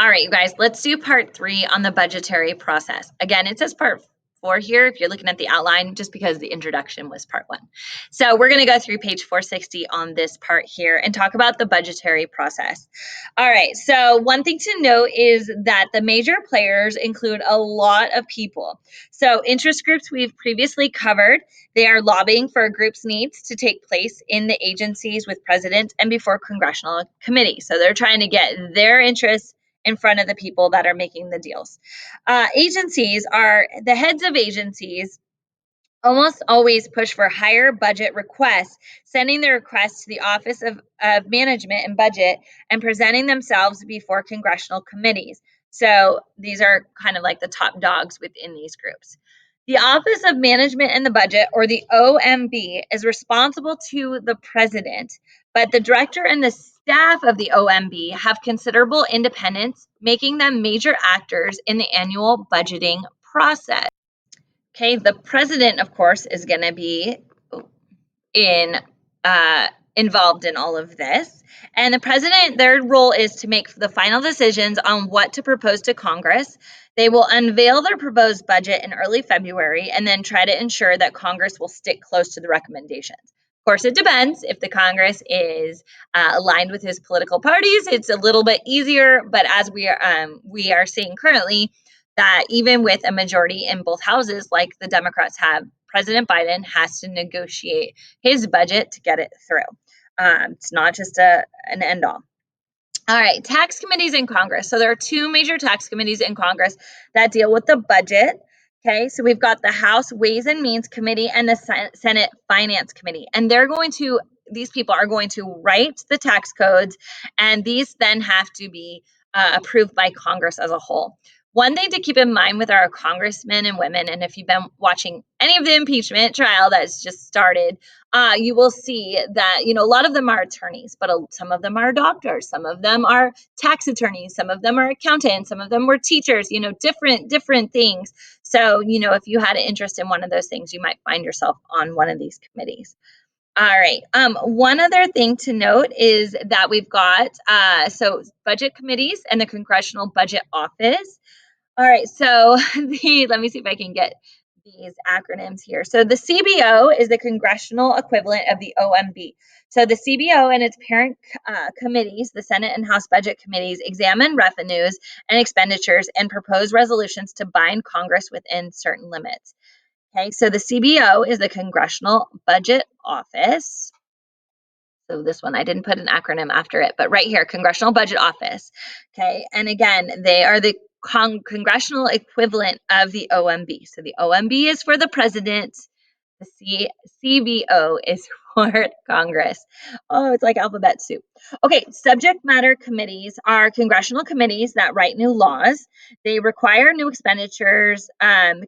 All right, you guys, let's do part 3 on the budgetary process. Again, it says part 4 here if you're looking at the outline, just because the introduction was part 1. So we're going to go through page 460 on this part here and talk about the budgetary process. All right, so one thing to note is that the major players include a lot of people. So interest groups we've previously covered. They are lobbying for a group's needs to take place in the agencies with president and before congressional committee. So they're trying to get their interests in front of the people that are making the deals. Agencies are the heads of agencies almost always push for higher budget requests, sending the requests to the Office of Management and Budget and presenting themselves before congressional committees. So these are kind of like the top dogs within these groups. The Office of Management and the Budget, or the OMB, is responsible to the president, but the director and the staff of the OMB have considerable independence, making them major actors in the annual budgeting process. Okay, the president, of course, is going to be involved in all of this. And the president, their role is to make the final decisions on what to propose to Congress. They will unveil their proposed budget in early February and then try to ensure that Congress will stick close to the recommendations. Of course, it depends. If the Congress is aligned with his political parties, it's a little bit easier. But as we are seeing currently, that even with a majority in both houses, like the Democrats have, President Biden has to negotiate his budget to get it through. It's not just an end all. All right, tax committees in Congress. So there are 2 major tax committees in Congress that deal with the budget. Okay, so we've got the House Ways and Means Committee and the Senate Finance Committee. And these people are going to write the tax codes, and these then have to be approved by Congress as a whole. One thing to keep in mind with our congressmen and women, and if you've been watching any of the impeachment trial that's just started, you will see that, a lot of them are attorneys, but some of them are doctors, some of them are tax attorneys, some of them are accountants, some of them were teachers, different things. So, if you had an interest in one of those things, you might find yourself on one of these committees. All right. One other thing to note is that we've got budget committees and the Congressional Budget Office. All right, so let me see if I can get these acronyms here. So the CBO is the congressional equivalent of the OMB. So the CBO and its parent committees, the Senate and House Budget Committees, examine revenues and expenditures and propose resolutions to bind Congress within certain limits. Okay, so the CBO is the Congressional Budget Office. So this one, I didn't put an acronym after it, but right here, Congressional Budget Office. Okay, and again, they are the congressional equivalent of the OMB. So the OMB is for the president. The CBO is for Congress. Oh, it's like alphabet soup. Okay, subject matter committees are congressional committees that write new laws. They require new expenditures.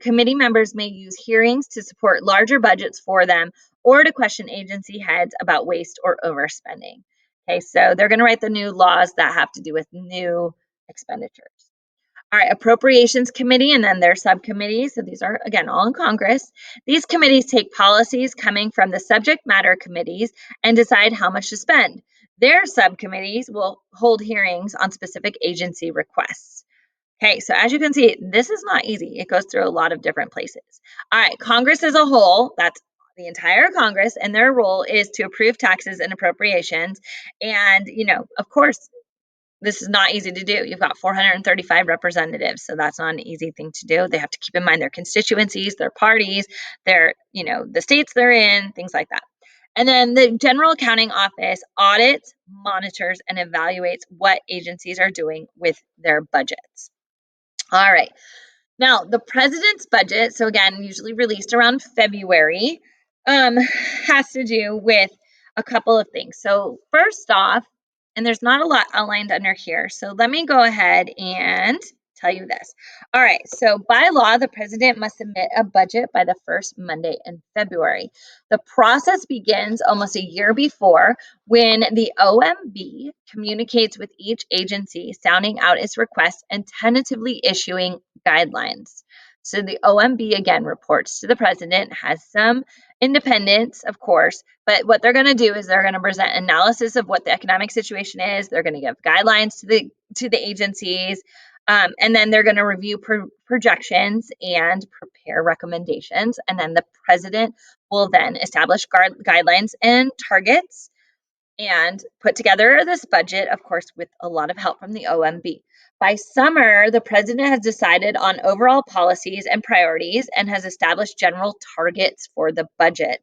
Committee members may use hearings to support larger budgets for them or to question agency heads about waste or overspending. Okay, so they're going to write the new laws that have to do with new expenditures. All right, Appropriations Committee and then their subcommittees. So these are, again, all in Congress. These committees take policies coming from the subject matter committees and decide how much to spend. Their subcommittees will hold hearings on specific agency requests. Okay, so as you can see, this is not easy. It goes through a lot of different places. All right, Congress as a whole, that's the entire Congress, and their role is to approve taxes and appropriations. And, of course, this is not easy to do. You've got 435 representatives, so that's not an easy thing to do. They have to keep in mind their constituencies, their parties, the states they're in, things like that. And then the General Accounting Office audits, monitors, and evaluates what agencies are doing with their budgets. All right. Now, the president's budget, so again, usually released around February, has to do with a couple of things. So first off, and there's not a lot outlined under here, so let me go ahead and tell you this. All right, so by law, the president must submit a budget by the first Monday in February. The process begins almost a year before when the OMB communicates with each agency, sounding out its request and tentatively issuing guidelines. So the OMB, again, reports to the president, has some independence, of course, but what they're going to do is they're going to present analysis of what the economic situation is. They're going to give guidelines to the agencies, and then they're going to review projections and prepare recommendations. And then the president will then establish guidelines and targets and put together this budget, of course, with a lot of help from the OMB. By summer, the president has decided on overall policies and priorities and has established general targets for the budget.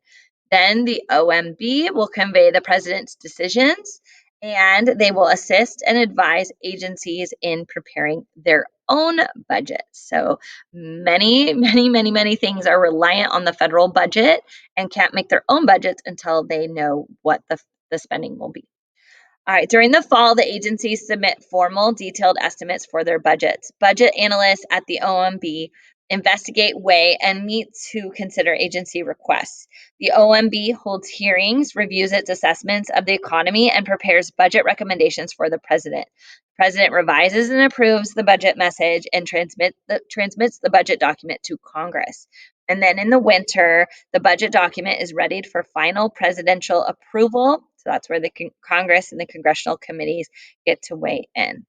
Then the OMB will convey the president's decisions and they will assist and advise agencies in preparing their own budget. So many things are reliant on the federal budget and can't make their own budgets until they know what the spending will be. All right, during the fall, the agencies submit formal, detailed estimates for their budgets. Budget analysts at the OMB investigate, weigh, and meet to consider agency requests. The OMB holds hearings, reviews its assessments of the economy, and prepares budget recommendations for the president. The president revises and approves the budget message and transmits the budget document to Congress. And then in the winter, the budget document is readied for final presidential approval. So that's where the Congress and the congressional committees get to weigh in.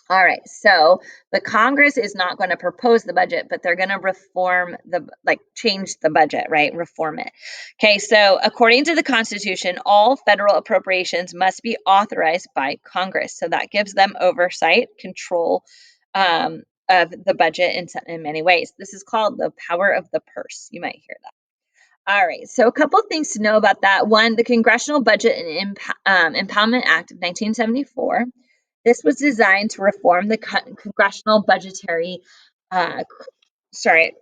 All right, so the Congress is not going to propose the budget, but they're going to change the budget, right? Reform it. Okay, so according to the Constitution, all federal appropriations must be authorized by Congress. So that gives them oversight, control of the budget in many ways. This is called the power of the purse. You might hear that. All right, so a couple of things to know about that. One, the Congressional Budget and Impoundment Act of 1974. This was designed to reform the congressional budgetary process. Sorry,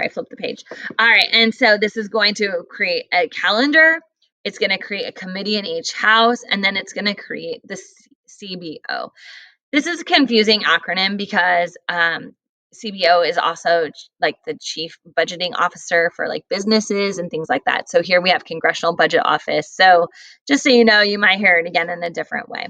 I flipped the page. All right, and so this is going to create a calendar. It's going to create a committee in each house, and then it's going to create the CBO. This is a confusing acronym because CBO is also like the chief budgeting officer for like businesses and things like that. So here we have Congressional Budget Office. So just so you know, you might hear it again in a different way.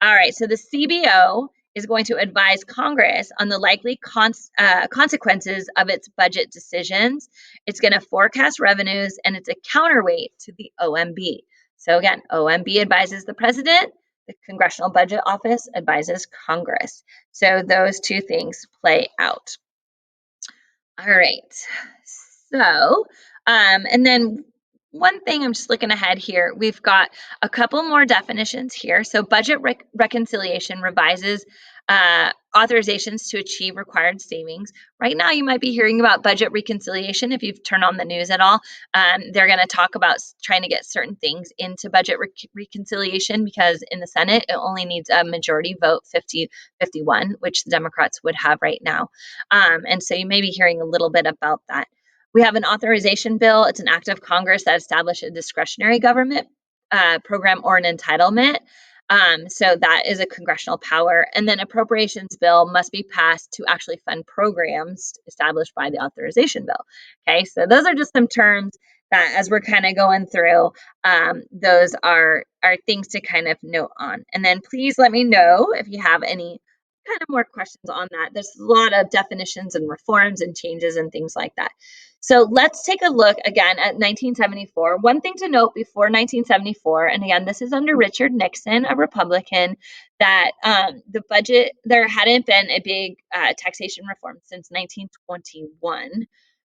All right, so the CBO is going to advise Congress on the likely consequences of its budget decisions. It's going to forecast revenues, and it's a counterweight to the OMB. So again, OMB advises the president, the Congressional Budget Office advises Congress. So those two things play out. All right, so, and then one thing, I'm just looking ahead here, we've got a couple more definitions here. So budget reconciliation revises authorizations to achieve required savings. Right now, you might be hearing about budget reconciliation if you've turned on the news at all. They're going to talk about trying to get certain things into budget reconciliation because in the Senate, it only needs a majority vote, 50-51, which the Democrats would have right now. And so you may be hearing a little bit about that. We have an authorization bill. It's an act of Congress that establishes a discretionary government program or an entitlement. So that is a congressional power. And then appropriations bill must be passed to actually fund programs established by the authorization bill. Okay, so those are just some terms that as we're kind of going through, those are things to kind of note on. And then please let me know if you have any kind of more questions on that. There's a lot of definitions and reforms and changes and things like that. So let's take a look again at 1974. One thing to note before 1974, and again, this is under Richard Nixon, a Republican, that the budget, there hadn't been a big taxation reform since 1921,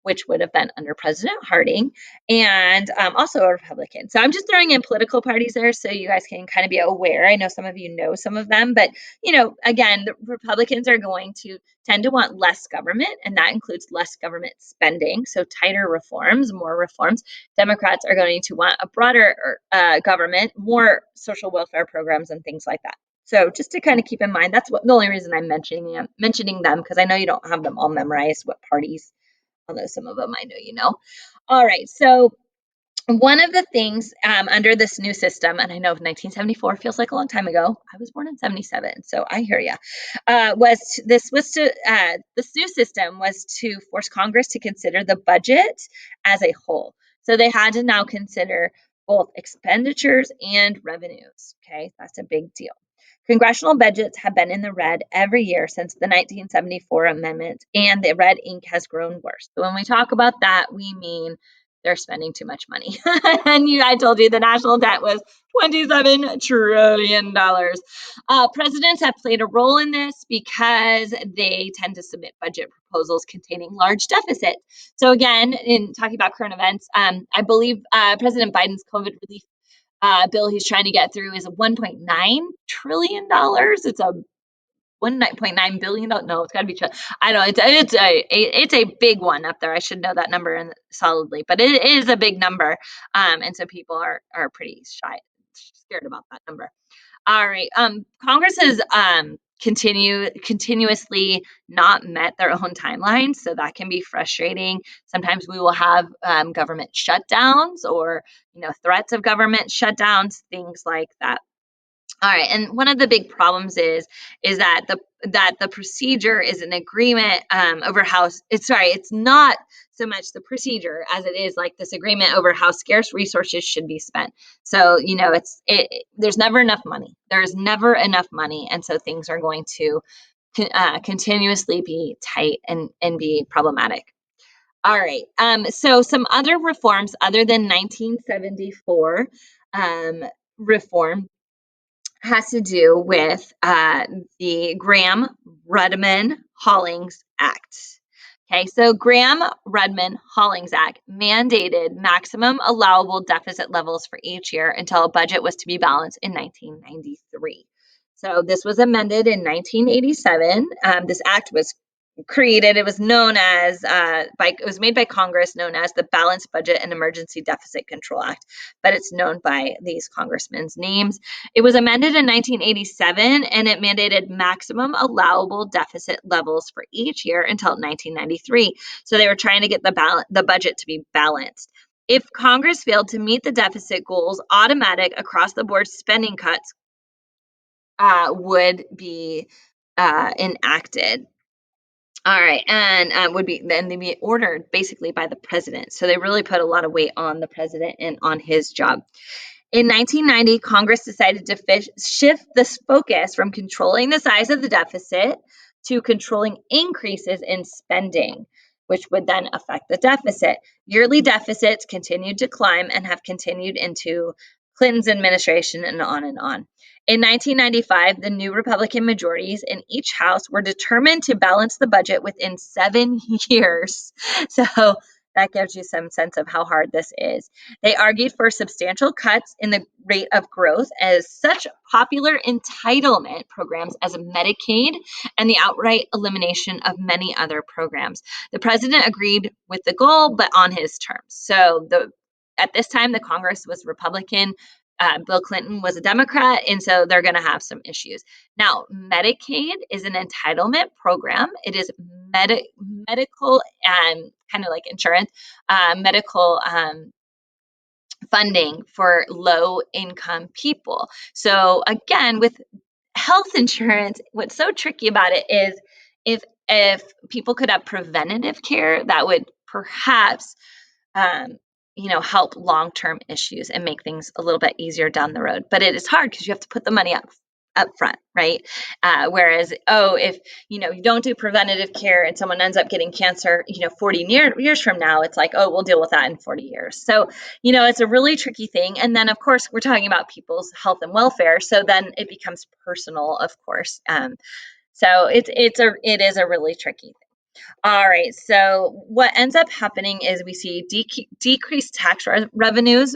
which would have been under President Harding, and also a Republican. So I'm just throwing in political parties there so you guys can kind of be aware. I know some of you know some of them, but again, the Republicans are going to tend to want less government, and that includes less government spending, so tighter reforms, more reforms. Democrats are going to want a broader government, more social welfare programs and things like that. So just to kind of keep in mind, that's the only reason I'm mentioning them, because I know you don't have them all memorized, what parties, although some of them I know you know. All right, so one of the things under this new system, and I know 1974 feels like a long time ago. I was born in 77, so I hear you. This new system was to force Congress to consider the budget as a whole. So they had to now consider both expenditures and revenues. Okay, that's a big deal. Congressional budgets have been in the red every year since the 1974 amendment, and the red ink has grown worse. So when we talk about that, we mean they're spending too much money. And I told you the national debt was $27 trillion. Presidents have played a role in this because they tend to submit budget proposals containing large deficits. So again, in talking about current events, I believe President Biden's COVID relief bill he's trying to get through is $1.9 trillion. It's a $1.9 billion. No, it's got to be. I don't know. It's a big one up there. I should know that number solidly, but it is a big number, and so people are pretty scared about that number. All right. Congress has continuously not met their own timelines, so that can be frustrating. Sometimes we will have government shutdowns or threats of government shutdowns, things like that. All right, and one of the big problems is that the procedure is an agreement over how it's not so much the procedure as it is like this agreement over how scarce resources should be spent. So there's never enough money. There is never enough money, and so things are going to continuously be tight and be problematic. All right. So some other reforms other than 1974 reform has to do with the Graham-Rudman-Hollings Act. Okay, so Graham-Rudman-Hollings Act mandated maximum allowable deficit levels for each year until a budget was to be balanced in 1993. So this was amended in 1987. This act was created. It was known as it was made by Congress, known as the Balanced Budget and Emergency Deficit Control Act, but it's known by these congressmen's names. It was amended in 1987, and it mandated maximum allowable deficit levels for each year until 1993. So they were trying to get the budget to be balanced. If Congress failed to meet the deficit goals, automatic across-the-board spending cuts would be enacted. All right, and they'd be ordered basically by the president. So they really put a lot of weight on the president and on his job. In 1990, Congress decided to shift this focus from controlling the size of the deficit to controlling increases in spending, which would then affect the deficit. Yearly deficits continued to climb and have continued into Clinton's administration and on and on. In 1995, the new Republican majorities in each house were determined to balance the budget within 7 years. So that gives you some sense of how hard this is. They argued for substantial cuts in the rate of growth as such popular entitlement programs as Medicaid and the outright elimination of many other programs. The president agreed with the goal, but on his terms. So at this time, the Congress was Republican. Bill Clinton was a Democrat, and so they're going to have some issues. Now, Medicaid is an entitlement program. It is medical and kind of like insurance, medical funding for low-income people. So again, with health insurance, what's so tricky about it is if people could have preventative care, that would perhaps help long-term issues and make things a little bit easier down the road. But it is hard because you have to put the money up front, right? Whereas, if you don't do preventative care and someone ends up getting cancer, 40 years from now, it's like, oh, we'll deal with that in 40 years. So, it's a really tricky thing. And then, of course, we're talking about people's health and welfare. So then it becomes personal, of course. So it is a really tricky thing. All right, so what ends up happening is we see decreased tax revenues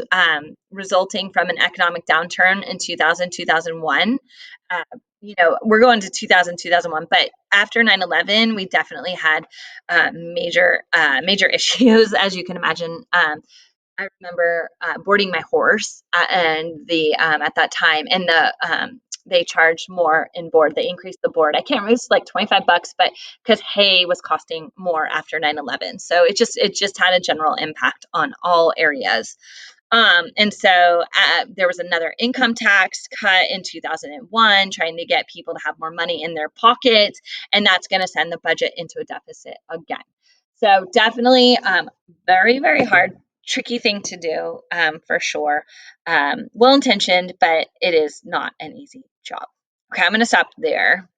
resulting from an economic downturn in 2000, 2001. We're going to 2000, 2001, but after 9/11, we definitely had major issues, as you can imagine. I remember boarding my horse and at that time, and they charged more in board. They increased the board. I can't remember, it was like $25, but because hay was costing more after 9/11. So it just had a general impact on all areas. And so there was another income tax cut in 2001, trying to get people to have more money in their pockets, and that's going to send the budget into a deficit again. So definitely very, very hard, tricky thing to do for sure. Well-intentioned, but it is not an easy job. Okay, I'm going to stop there.